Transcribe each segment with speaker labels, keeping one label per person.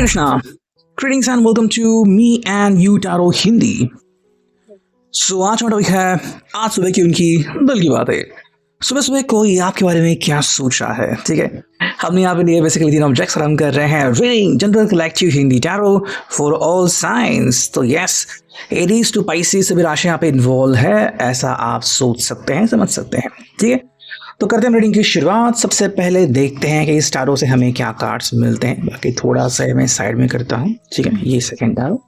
Speaker 1: Krishna. Greetings and welcome to Me and You Tarot Hindi. So आज हमारा topic है आज सुबह की उनकी दिल की बातें। सुबह सुबह कोई आपके बारे में क्या सोच रहा है, ठीक है। हमने यहाँ पे लिए बेसिकली 3 ऑब्जेक्ट्स और हम कर रहे हैं reading general collective Hindi tarot for all science. तो यस, एरीज टू पाइसेस सभी राशि यहाँ पे इन्वॉल्व है, ऐसा आप सोच सकते हैं, समझ सकते हैं, ठीक है। तो करते हैं रीडिंग की शुरुआत। सबसे पहले देखते हैं कि इस टैरो से हमें क्या कार्ड्स मिलते हैं। बाकी थोड़ा सा मैं साइड में करता हूँ, ठीक है। ये सेकंड टैरो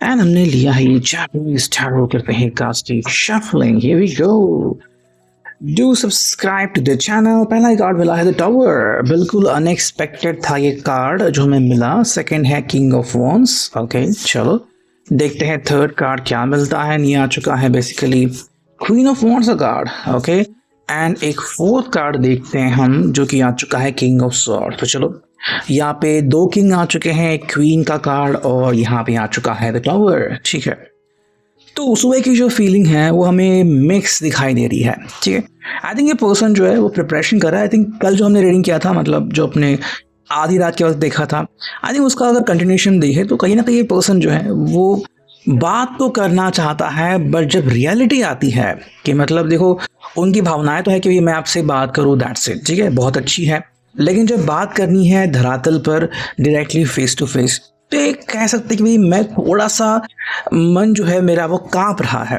Speaker 1: एंड हमने लिया है ये जापानीज टैरो। करते हैं casting shuffling. Here we go. Do subscribe to the channel. पहला ही कार्ड मिला है द टावर। बिल्कुल अनएक्सपेक्टेड था ये कार्ड जो हमें मिला। सेकंड है किंग ऑफ वॉन्ड्स। ओके, चलो देखते हैं थर्ड कार्ड क्या मिलता है। नहीं आ चुका है बेसिकली क्वीन ऑफ वॉन्ड्स का कार्ड। ओके, एंड एक फोर्थ कार्ड देखते हैं हम जो कि आ चुका है किंग ऑफ स्वॉर्ड। तो चलो यहाँ पे 2 किंग आ चुके हैं, एक क्वीन का कार्ड और यहाँ पे आ चुका है द टावर, ठीक है। तो सुबह की जो फीलिंग है वो हमें मिक्स दिखाई दे रही है, ठीक है। आई थिंक ये पर्सन जो है वो प्रिपरेशन कर रहा है। आई थिंक कल जो हमने रीडिंग किया था, मतलब जो अपने आधी रात के वक्त देखा था, आई थिंक उसका अगर कंटिन्यूशन देखे तो कहीं ना कहीं ये पर्सन जो है वो बात तो करना चाहता है, बट जब रियलिटी आती है कि मतलब देखो उनकी भावनाएं तो है कि मैं आपसे बात करूं, दैट्स इट, ठीक है, बहुत अच्छी है। लेकिन जब बात करनी है धरातल पर डायरेक्टली फेस टू फेस, तो एक कह सकते कि भाई मैं थोड़ा सा मन जो है मेरा वो कांप रहा है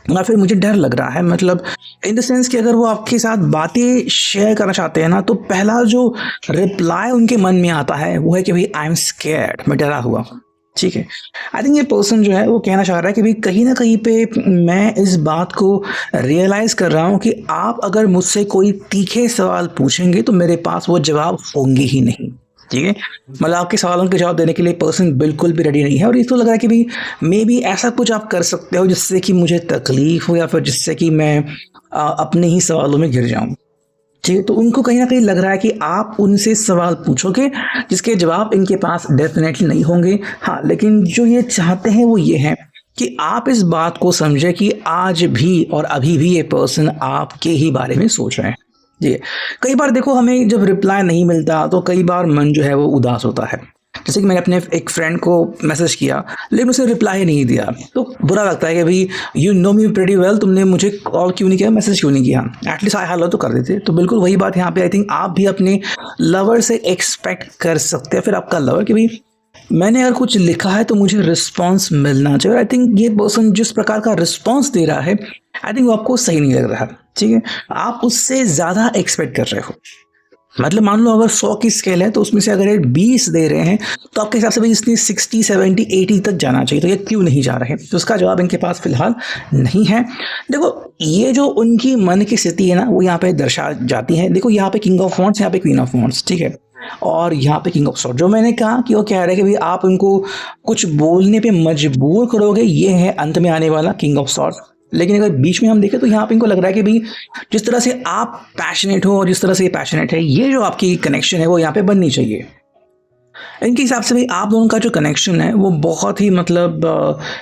Speaker 1: या फिर मुझे डर लग रहा है। मतलब इन द सेंस कि अगर वो आपके साथ बातें शेयर करना चाहते हैं ना, तो पहला जो रिप्लाई उनके मन में आता है वो है कि भाई आई एम स्कैर्ड, मैं डरा हुआ हूँ, ठीक है। आई थिंक ये पर्सन जो है वो कहना चाह रहा है कि भाई कहीं ना कहीं पे मैं इस बात को रियलाइज कर रहा हूँ कि आप अगर मुझसे कोई तीखे सवाल पूछेंगे तो मेरे पास वो जवाब होंगे ही नहीं, ठीक है। मतलब आपके सवालों के जवाब देने के लिए पर्सन बिल्कुल भी रेडी नहीं है। और इसको लग रहा है कि भाई मे बी ऐसा कुछ आप कर सकते हो जिससे कि मुझे तकलीफ हो या फिर जिससे कि मैं अपने ही सवालों में घिर जाऊं, ठीक है। तो उनको कहीं ना कहीं लग रहा है कि आप उनसे सवाल पूछोगे जिसके जवाब इनके पास डेफिनेटली नहीं होंगे। हाँ, लेकिन जो ये चाहते हैं वो ये है कि आप इस बात को समझे कि आज भी और अभी भी ये पर्सन आपके ही बारे में सोच रहे हैं, जी। कई बार देखो हमें जब रिप्लाई नहीं मिलता तो कई बार मन जो है वो उदास होता है। जैसे कि मैंने अपने एक फ्रेंड को मैसेज किया लेकिन उसे रिप्लाई नहीं दिया, तो बुरा लगता है कि भाई you know me pretty well, तुमने मुझे कॉल क्यों नहीं किया, मैसेज क्यों नहीं किया, एटलीस्ट हाय हेलो तो कर देते। तो बिल्कुल वही बात यहाँ पे आई थिंक आप भी अपने लवर से एक्सपेक्ट कर सकते हैं, फिर आपका लवर कि भाई मैंने अगर कुछ लिखा है तो मुझे रिस्पॉन्स मिलना चाहिए। आई थिंक ये पर्सन जिस प्रकार का रिस्पॉन्स दे रहा है आई थिंक वो आपको सही नहीं लग रहा, ठीक है। आप उससे ज़्यादा एक्सपेक्ट कर रहे हो। मतलब मान लो अगर 100 की स्केल है तो उसमें से अगर ये 20 दे रहे हैं तो आपके हिसाब से भाई इसने 60, 70, 80 तक जाना चाहिए, तो ये क्यों नहीं जा रहे? तो उसका जवाब इनके पास फिलहाल नहीं है। देखो ये जो उनकी मन की स्थिति है ना वो यहाँ पे दर्शा जाती है। देखो यहाँ पे किंग ऑफ वॉन्ड्स, यहाँ पे क्वीन ऑफ वॉन्ड्स, ठीक है, और यहाँ पे किंग ऑफ स्वॉर्ड। जो मैंने कहा कि वो कह रहे हैं कि भाई आप उनको कुछ बोलने पे मजबूर करोगे, ये है अंत में आने वाला किंग ऑफ स्वॉर्ड। लेकिन अगर बीच में हम देखें तो यहाँ पे इनको लग रहा है कि भाई जिस तरह से आप पैशनेट हो और जिस तरह से ये पैशनेट है, ये जो आपकी कनेक्शन है वो यहाँ पे बननी चाहिए। इनके हिसाब से भाई आप दोनों का जो कनेक्शन है वो बहुत ही मतलब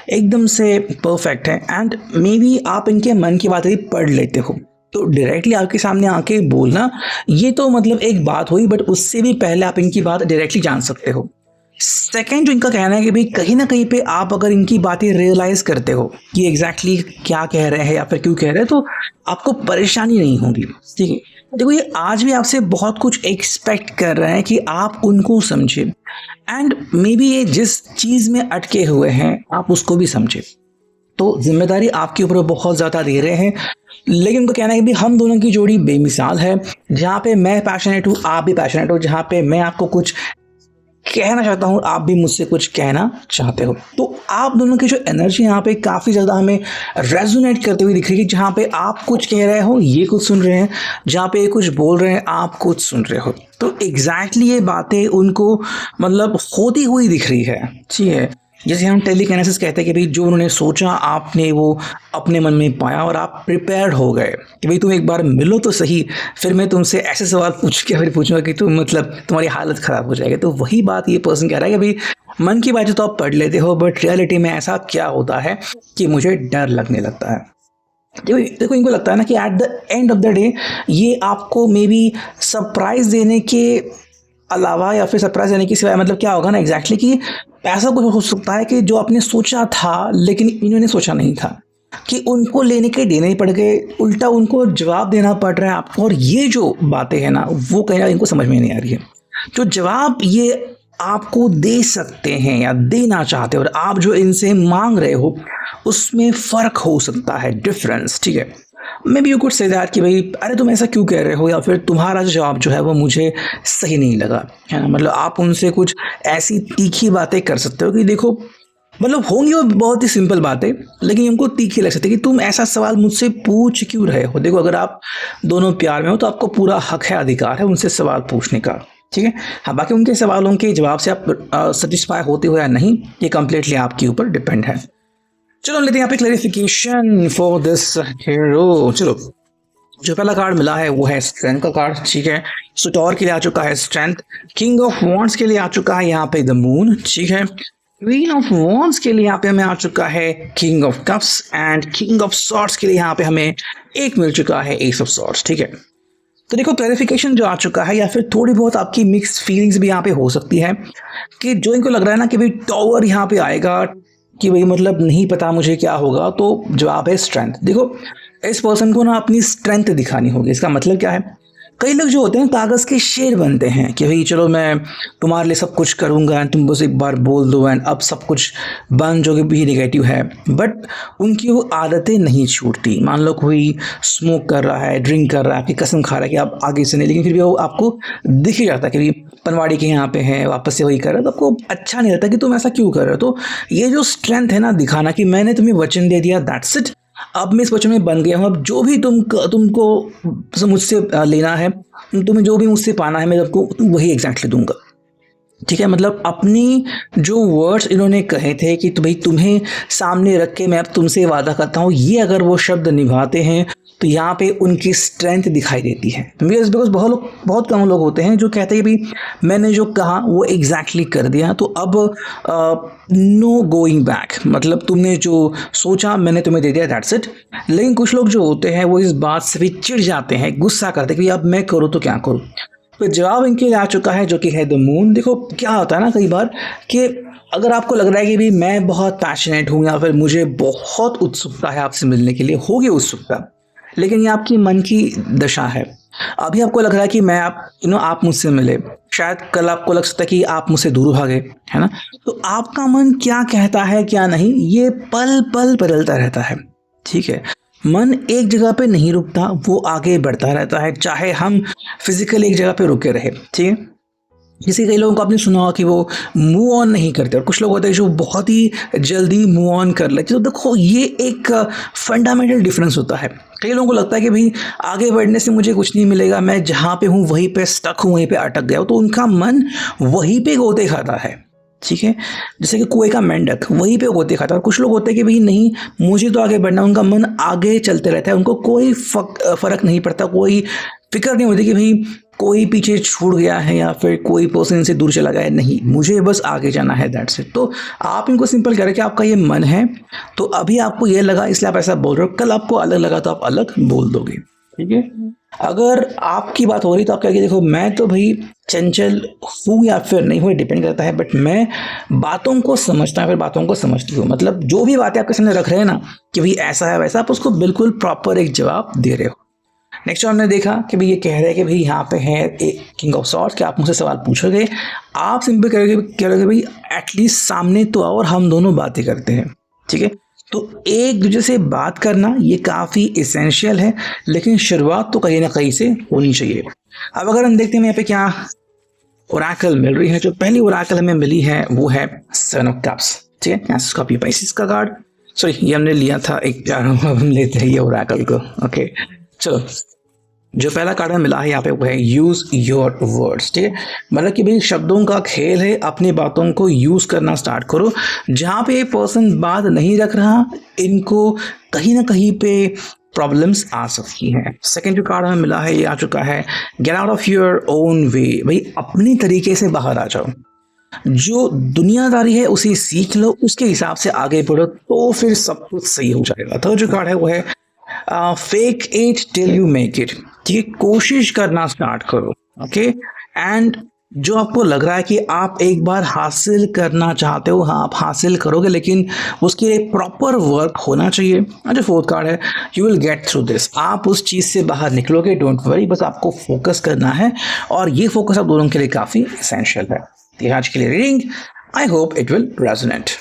Speaker 1: एकदम से परफेक्ट है। एंड मे बी आप इनके मन की बात भी पढ़ लेते हो, तो डायरेक्टली आपके सामने आके बोलना ये तो मतलब एक बात हुई, बट उससे भी पहले आप इनकी बात डायरेक्टली जान सकते हो। सेकेंड जो इनका कहना है कि भाई कहीं ना कहीं पे आप अगर इनकी बातें रियलाइज करते हो कि एग्जैक्टली क्या कह रहे हैं या फिर क्यों कह रहे हैं, तो आपको परेशानी नहीं होगी, ठीक है। देखो ये आज भी आपसे बहुत कुछ एक्सपेक्ट कर रहे हैं कि आप उनको समझे एंड मे बी ये जिस चीज में अटके हुए हैं आप उसको भी समझे। तो जिम्मेदारी आपके ऊपर बहुत ज़्यादा दे रहे हैं, लेकिन उनको कहना है कि भी हम दोनों की जोड़ी बेमिसाल है। जहाँ पे मैं पैशनेट हूँ आप भी पैशनेट हो, जहाँ पे मैं आपको कुछ कहना चाहता हूँ आप भी मुझसे कुछ कहना चाहते हो। तो आप दोनों की जो एनर्जी यहाँ पे काफ़ी ज़्यादा हमें रेजोनेट करते हुए दिख रही है। जहाँ पे आप कुछ कह रहे हो ये कुछ सुन रहे हैं, जहाँ पे कुछ बोल रहे हैं आप कुछ सुन रहे हो। तो एग्जैक्टली ये बातें उनको मतलब होती हुई दिख रही है, ठीक है। जैसे हम टेलीकाइनेसिस कहते हैं कि भाई जो उन्होंने सोचा आपने वो अपने मन में पाया और आप प्रिपेयर्ड हो गए कि भाई तुम एक बार मिलो तो सही, फिर मैं तुमसे ऐसे सवाल पूछ के फिर पूछूंगा कि तुम मतलब तुम्हारी हालत ख़राब हो जाएगी। तो वही बात ये पर्सन कह रहा है कि भाई मन की बातें तो आप पढ़ लेते हो, बट रियलिटी में ऐसा क्या होता है कि मुझे डर लगने लगता है। देखो इनको लगता है ना कि at the end of the day ये आपको मे बी सरप्राइज देने के अलावा या फिर सरप्राइज देने के सिवाय मतलब क्या होगा ना एग्जैक्टली कि ऐसा कुछ हो सकता है कि जो आपने सोचा था लेकिन इन्होंने सोचा नहीं था, कि उनको लेने के देने ही पड़ गए, उल्टा उनको जवाब देना पड़ रहा है आपको। और ये जो बातें हैं ना वो कहीं ना इनको समझ में नहीं आ रही है। जो जवाब ये आपको दे सकते हैं या देना चाहते हो और आप जो इनसे मांग रहे हो उसमें फ़र्क हो सकता है, डिफरेंस, ठीक है। May be you could say that कि भाई अरे तुम ऐसा क्यों कह रहे हो, या फिर तुम्हारा जो जवाब जो है वो मुझे सही नहीं लगा, है ना। मतलब आप उनसे कुछ ऐसी तीखी बातें कर सकते हो कि देखो, मतलब होंगी वो बहुत ही सिंपल बातें लेकिन उनको तीखी लग सकती है कि तुम ऐसा सवाल मुझसे पूछ क्यों रहे हो। देखो अगर आप दोनों प्यार में हो तो आपको पूरा हक है, अधिकार है उनसे सवाल पूछने का, ठीक है। हाँ, बाकी उनके सवालों के जवाब से आप सेटिस्फाई होते हो या नहीं ये कंप्लीटली आपके ऊपर डिपेंड है। चलो लेते हैं यहाँ पे क्लैरिफिकेशन फॉर दिस हीरो। चलो, जो पहला कार्ड मिला है वो है स्ट्रेंथ का कार्ड, ठीक है। सुटोर के लिए आ चुका है स्ट्रेंथ, किंग ऑफ वॉन्ड्स के लिए आ चुका है यहाँ पे द मून, ठीक है। क्वीन ऑफ वॉन्ड्स के लिए यहाँ पे हमें आ चुका है king of cups, and king of swords के लिए यहाँ पे हमें एक मिल चुका है एस ऑफ सॉर्ड्स, ठीक है। तो देखो क्लैरिफिकेशन जो आ चुका है, या फिर थोड़ी बहुत आपकी मिक्स फीलिंग्स भी यहाँ पे हो सकती है कि जो इनको लग रहा है ना कि भाई टॉवर यहाँ पे आएगा, कि भाई मतलब नहीं पता मुझे क्या होगा, तो जवाब है स्ट्रेंथ। देखो इस पर्सन को ना अपनी स्ट्रेंथ दिखानी होगी। इसका मतलब क्या है, कई लोग जो होते हैं कागज़ के शेर बनते हैं कि भाई चलो मैं तुम्हारे लिए सब कुछ करूँगा एंड तुम बस एक बार बोल दो एंड अब सब कुछ बंद, जो कि भी नेगेटिव है। बट उनकी वो आदतें नहीं छूटती। मान लो कोई स्मोक कर रहा है, ड्रिंक कर रहा है, आपकी कसम खा रहा है कि आप आगे से नहीं, लेकिन फिर भी वो आपको दिख ही जाता है कि भाई पनवाड़ी के यहाँ पे है, वापस से वही कर रहा है, तो आपको अच्छा नहीं लगता कि तुम ऐसा क्यों कर रहे हो। तो ये जो स्ट्रेंथ है ना दिखाना कि मैंने तुम्हें वचन दे दिया, दैट्स इट, अब मैं इस वचन में बन गया हूँ, अब जो भी तुमको मुझसे लेना है, तुम्हें जो भी मुझसे पाना है मैं आपको वही एग्जैक्टली दूंगा, ठीक है। मतलब अपनी जो वर्ड्स इन्होंने कहे थे कि तो भाई तुम्हें सामने रख के मैं अब तुमसे वादा करता हूँ, ये अगर वो शब्द निभाते हैं तो यहाँ पे उनकी स्ट्रेंथ दिखाई देती है। बिकॉज बहुत कम लोग होते हैं जो कहते हैं कि भाई मैंने जो कहा वो एग्जैक्टली कर दिया, तो अब नो गोइंग बैक, मतलब तुमने जो सोचा मैंने तुम्हें दे दिया, दैट्स इट। लेकिन कुछ लोग जो होते हैं वो इस बात से भी चिढ़ जाते हैं, गुस्सा करते हैं कि अब मैं करूँ तो क्या करूँ। तो जवाब इनके लिए आ चुका है जो कि है द मून। देखो क्या होता है ना कई बार कि अगर आपको लग रहा है कि भाई मैं बहुत पैशनेट हूँ या फिर मुझे बहुत उत्सुकता है आपसे मिलने के लिए, होगी उत्सुकता, लेकिन ये आपकी मन की दशा है। अभी आपको लग रहा है कि मैं आप मुझसे मिले, शायद कल आपको लग सकता है कि आप मुझसे दूर भागे, है ना। तो आपका मन क्या कहता है क्या नहीं, ये पल पल बदलता रहता है, ठीक है। मन एक जगह पे नहीं रुकता, वो आगे बढ़ता रहता है, चाहे हम फिजिकली एक जगह पे रुके रहे, ठीक है। जैसे कई लोगों को आपने सुना होगा कि वो मूव ऑन नहीं करते, और कुछ लोग होते हैं जो बहुत ही जल्दी मूव ऑन कर लेते। तो देखो ये एक फंडामेंटल डिफरेंस होता है। कई लोगों को लगता है कि भाई आगे बढ़ने से मुझे कुछ नहीं मिलेगा, मैं जहाँ पे हूँ वहीं पे स्टक हूँ, वहीं पे अटक गया हूँ, तो उनका मन वहीं पे गोते खाता है, ठीक है। जैसे कि कुएं का मेंढक वहीं पे गोते खाता है। और कुछ लोग होते हैं कि भाई नहीं मुझे तो आगे बढ़ना, उनका मन आगे चलते रहता है, उनको कोई फर्क नहीं पड़ता, कोई फिक्र नहीं होती कि भाई कोई पीछे छूट गया है या फिर कोई पर्सन इनसे दूर चला गया है, नहीं मुझे बस आगे जाना है, दैट्स इट। तो आप इनको सिंपल कह रहे हैं कि आपका ये मन है, तो अभी आपको ये लगा इसलिए आप ऐसा बोल रहे हो, कल आपको अलग लगा तो आप अलग बोल दोगे, ठीक है। अगर आपकी बात हो रही तो आप कहेंगे देखो मैं तो भाई चंचल हूँ या फिर नहीं हूँ डिपेंड करता है, बट मैं बातों को समझता हूँ, फिर बातों को समझती हूँ। मतलब जो भी बातें आपके सामने रख रहे हैं ना कि भाई ऐसा है वैसा, आप उसको बिल्कुल प्रॉपर एक जवाब दे रहे हो। नेक्स्ट हमने देखा कि भाई ये कह रहे हैं कि भाई यहाँ पे है एक किंग ऑफ सॉर्ड्स कि आप मुझसे सवाल पूछोगे, आप सिंपल कहोगे भाई एटलीस्ट सामने तो आओ और हम दोनों बातें करते हैं, ठीक है। तो एक दूसरे से बात करना ये काफ़ी इसेंशियल है, लेकिन शुरुआत तो कहीं ना कहीं से होनी चाहिए। अब अगर हम देखते हैं यहाँ पे क्या ओरेकल मिल रही है, जो पहली ओरेकल हमें मिली है वो है सेवन ऑफ कप्स, ठीक है। यहाँ से कॉपी पाइसिस का कार्ड, सॉरी ये हमने लिया था एक, हम लेते हैं ये ओरेकल को, ओके। चलो जो पहला कार्ड हमें मिला है यहाँ पे वो है यूज योर वर्ड्स, ठीक है। मतलब कि भाई शब्दों का खेल है, अपनी बातों को यूज करना स्टार्ट करो। जहाँ पे पर्सन बात नहीं रख रहा, इनको कहीं ना कहीं पे प्रॉब्लम्स आ सकती हैं। सेकंड जो कार्ड हमें मिला है ये आ चुका है get out of your own way, भाई अपनी तरीके से बाहर आ जाओ, जो दुनियादारी है उसे सीख लो, उसके हिसाब से आगे बढ़ो तो फिर सब कुछ सही हो जाएगा। थर्ड जो कार्ड है वो है fake it till you make it, ठीक है। कोशिश करना स्टार्ट करो, ओके। एंड जो आपको लग रहा है कि आप एक बार हासिल करना चाहते हो, हाँ, आप हासिल करोगे, लेकिन उसके लिए प्रॉपर वर्क होना चाहिए। और जो फोर्थ कार्ड है, you will get through this, आप उस चीज़ से बाहर निकलोगे, डोंट वरी, बस आपको फोकस करना है, और ये फोकस आप दोनों के लिए काफ़ी इसेंशियल है। तो ये आज के लिए reading, I hope it will resonate.